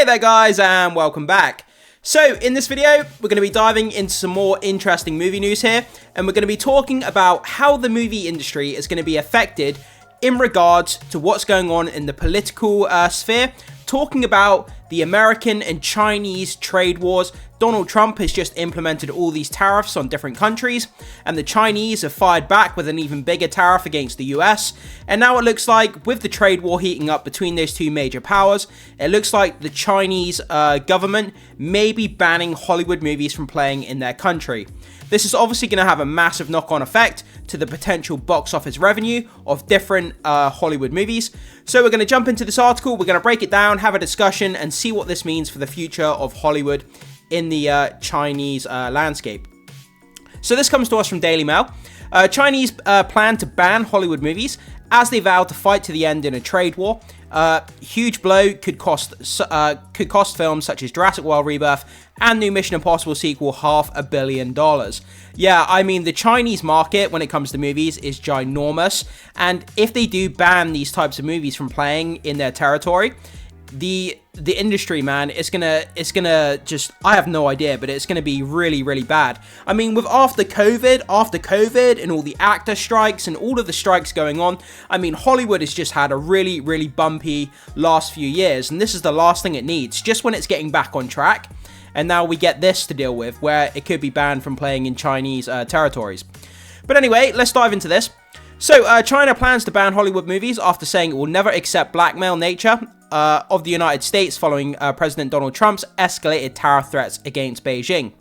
Hey there guys, and welcome back. So in this video, we're going to be diving into some more interesting movie news here, and we're going to be talking about how the movie industry is going to be affected in regards to what's going on in the political sphere, talking about the American and Chinese trade wars. Donald Trump has just implemented all these tariffs on different countries, and the Chinese have fired back with an even bigger tariff against the US. And now it looks like, with the trade war heating up between those two major powers, it looks like the Chinese government may be banning Hollywood movies from playing in their country. This is obviously going to have a massive knock-on effect to the potential box office revenue of different Hollywood movies. So we're going to jump into this article, we're going to break it down, have a discussion, and see what this means for the future of Hollywood in the Chinese landscape. So this comes to us from Daily Mail. Chinese plan to ban Hollywood movies as they vow to fight to the end in a trade war. Huge blow could cost films such as Jurassic World Rebirth and new Mission Impossible sequel $500 million. Yeah, I mean, the Chinese market when it comes to movies is ginormous, and if they do ban these types of movies from playing in their territory, the industry, man, it's gonna just, I have no idea, but it's gonna be really bad. I mean, with after COVID and all the actor strikes and all of the strikes going on, I mean, Hollywood has just had a really bumpy last few years, and this is the last thing it needs, just when it's getting back on track. And now we get this to deal with, where it could be banned from playing in Chinese territories. But anyway, let's dive into this. So, China plans to ban Hollywood movies after saying it will never accept blackmail nature of the United States following President Donald Trump's escalated tariff threats against Beijing.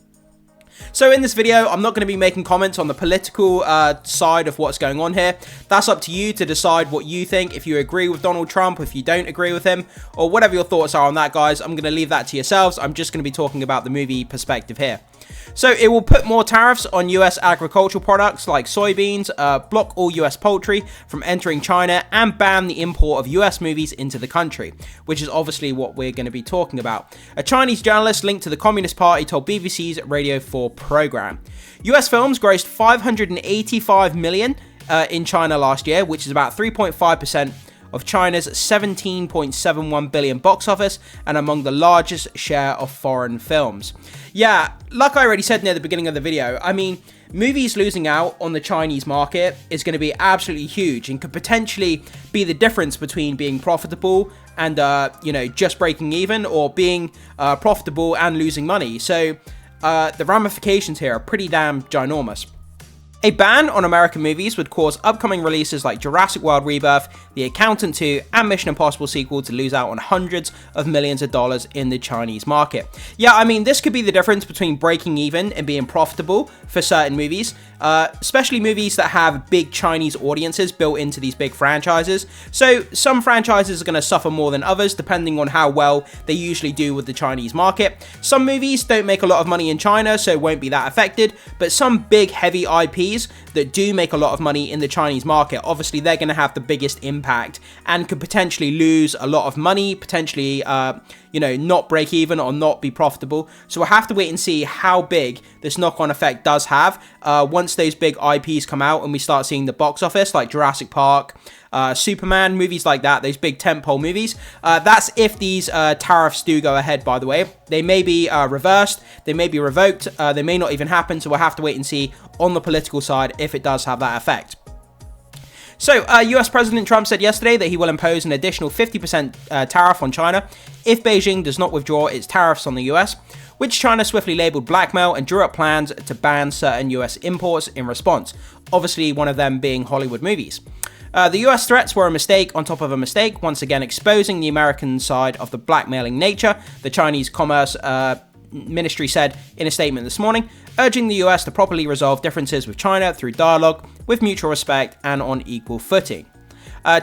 So in this video, I'm not going to be making comments on the political side of what's going on here. That's up to you to decide what you think, if you agree with Donald Trump, if you don't agree with him, or whatever your thoughts are on that, guys. I'm going to leave that to yourselves. I'm just going to be talking about the movie perspective here. So it will put more tariffs on US agricultural products like soybeans, block all US poultry from entering China, and ban the import of US movies into the country, which is obviously what we're going to be talking about. A Chinese journalist linked to the Communist Party told BBC's Radio 4 program. US films grossed $585 million in China last year, which is about 3.5% of China's 17.71 billion box office, and among the largest share of foreign films. Yeah, like I already said near the beginning of the video, I mean, movies losing out on the Chinese market is going to be absolutely huge and could potentially be the difference between being profitable and, just breaking even, or being profitable and losing money. So the ramifications here are pretty damn ginormous. A ban on American movies would cause upcoming releases like Jurassic World Rebirth, The Accountant 2, and Mission Impossible sequel to lose out on hundreds of millions of dollars in the Chinese market. Yeah, I mean, this could be the difference between breaking even and being profitable for certain movies, especially movies that have big Chinese audiences built into these big franchises. So some franchises are going to suffer more than others, depending on how well they usually do with the Chinese market. Some movies don't make a lot of money in China, so won't be that affected, but some big heavy IPs that do make a lot of money in the Chinese market, obviously they're going to have the biggest impact and could potentially lose a lot of money, potentially not break even or not be profitable. So we'll have to wait and see how big this knock-on effect does have once those big IPs come out and we start seeing the box office, like Jurassic Park, Superman, movies like that, those big tentpole movies. That's if these tariffs do go ahead, by the way. They may be reversed, they may be revoked, they may not even happen, so we'll have to wait and see on the political side if it does have that effect. So, US President Trump said yesterday that he will impose an additional 50% tariff on China if Beijing does not withdraw its tariffs on the US, which China swiftly labeled blackmail and drew up plans to ban certain US imports in response, obviously one of them being Hollywood movies. The US threats were a mistake on top of a mistake, once again exposing the American side of the blackmailing nature, the Chinese Commerce Ministry said in a statement this morning, urging the US to properly resolve differences with China through dialogue, with mutual respect and on equal footing.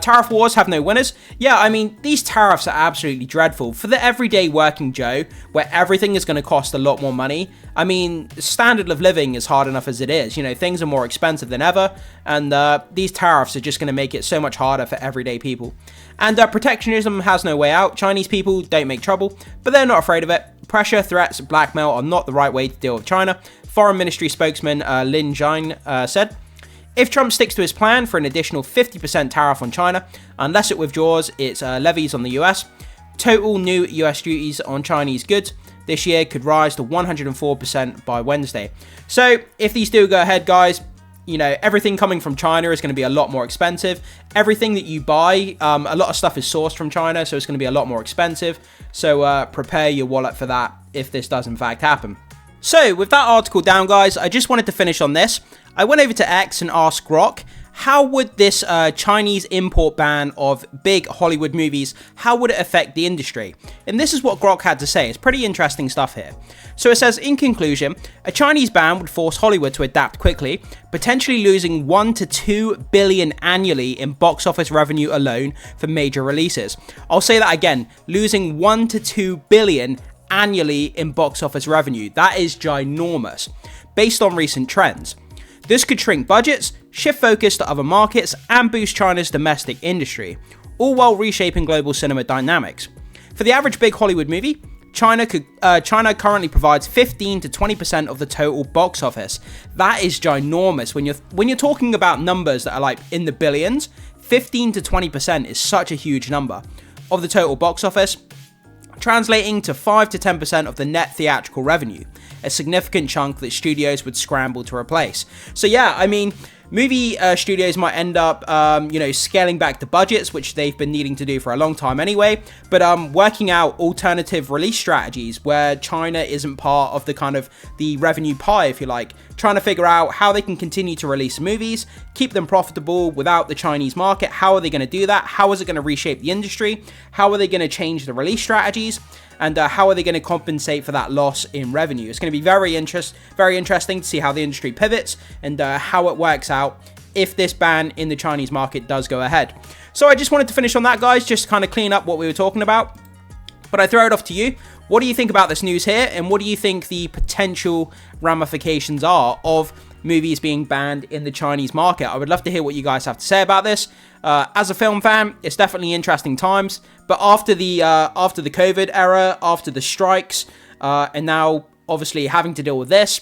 Tariff wars have no winners. Yeah, I mean, these tariffs are absolutely dreadful. For the everyday working Joe, where everything is going to cost a lot more money, I mean, the standard of living is hard enough as it is. You know, things are more expensive than ever, and these tariffs are just going to make it so much harder for everyday people. And protectionism has no way out. Chinese people don't make trouble, but they're not afraid of it. Pressure, threats, blackmail are not the right way to deal with China. Foreign Ministry spokesman Lin Jian said, if Trump sticks to his plan for an additional 50% tariff on China, unless it withdraws its levies on the US, Total new US duties on Chinese goods this year could rise to 104% by Wednesday. So if these do go ahead, guys, you know, everything coming from China is going to be a lot more expensive. Everything that you buy, a lot of stuff is sourced from China, so it's going to be a lot more expensive. So prepare your wallet for that if this does in fact happen. So with that article down, guys, I just wanted to finish on this. I went over to X and asked Grok, how would this Chinese import ban of big Hollywood movies, how would it affect the industry? And this is what Grok had to say. It's pretty interesting stuff here. So it says, in conclusion, a Chinese ban would force Hollywood to adapt quickly, potentially losing 1 to 2 billion annually in box office revenue alone for major releases. I'll say that again, losing 1 to 2 billion annually in box office revenue. That is ginormous, based on recent trends. This could shrink budgets, shift focus to other markets, and boost China's domestic industry, all while reshaping global cinema dynamics. For the average big Hollywood movie, China currently provides 15 to 20% of the total box office. That is ginormous. When you're talking about numbers that are like in the billions, 15 to 20% is such a huge number of the total box office, translating to 5 to 10% of the net theatrical revenue, a significant chunk that studios would scramble to replace. So yeah, I mean, movie studios might end up, scaling back the budgets, which they've been needing to do for a long time anyway, but working out alternative release strategies where China isn't part of the kind of the revenue pie, if you like, trying to figure out how they can continue to release movies, keep them profitable without the Chinese market. How are they going to do that? How is it going to reshape the industry? How are they going to change the release strategies? And how are they going to compensate for that loss in revenue? It's going to be very interesting to see how the industry pivots and how it works out if this ban in the Chinese market does go ahead. So I just wanted to finish on that, guys, just to kind of clean up what we were talking about. But I throw it off to you. What do you think about this news here? And what do you think the potential ramifications are of movies being banned in the Chinese market? I would love to hear what you guys have to say about this. As a film fan, it's definitely interesting times. But after the COVID era, after the strikes, and now obviously having to deal with this,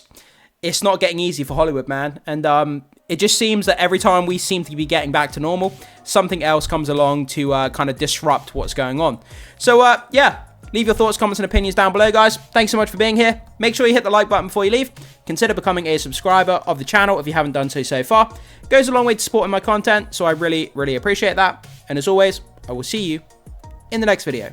it's not getting easy for Hollywood, man. And it just seems that every time we seem to be getting back to normal, something else comes along to kind of disrupt what's going on. So yeah, leave your thoughts, comments, and opinions down below, guys. Thanks so much for being here. Make sure you hit the like button before you leave. Consider becoming a subscriber of the channel if you haven't done so far. It goes a long way to supporting my content, so I really, really appreciate that. And as always, I will see you in the next video.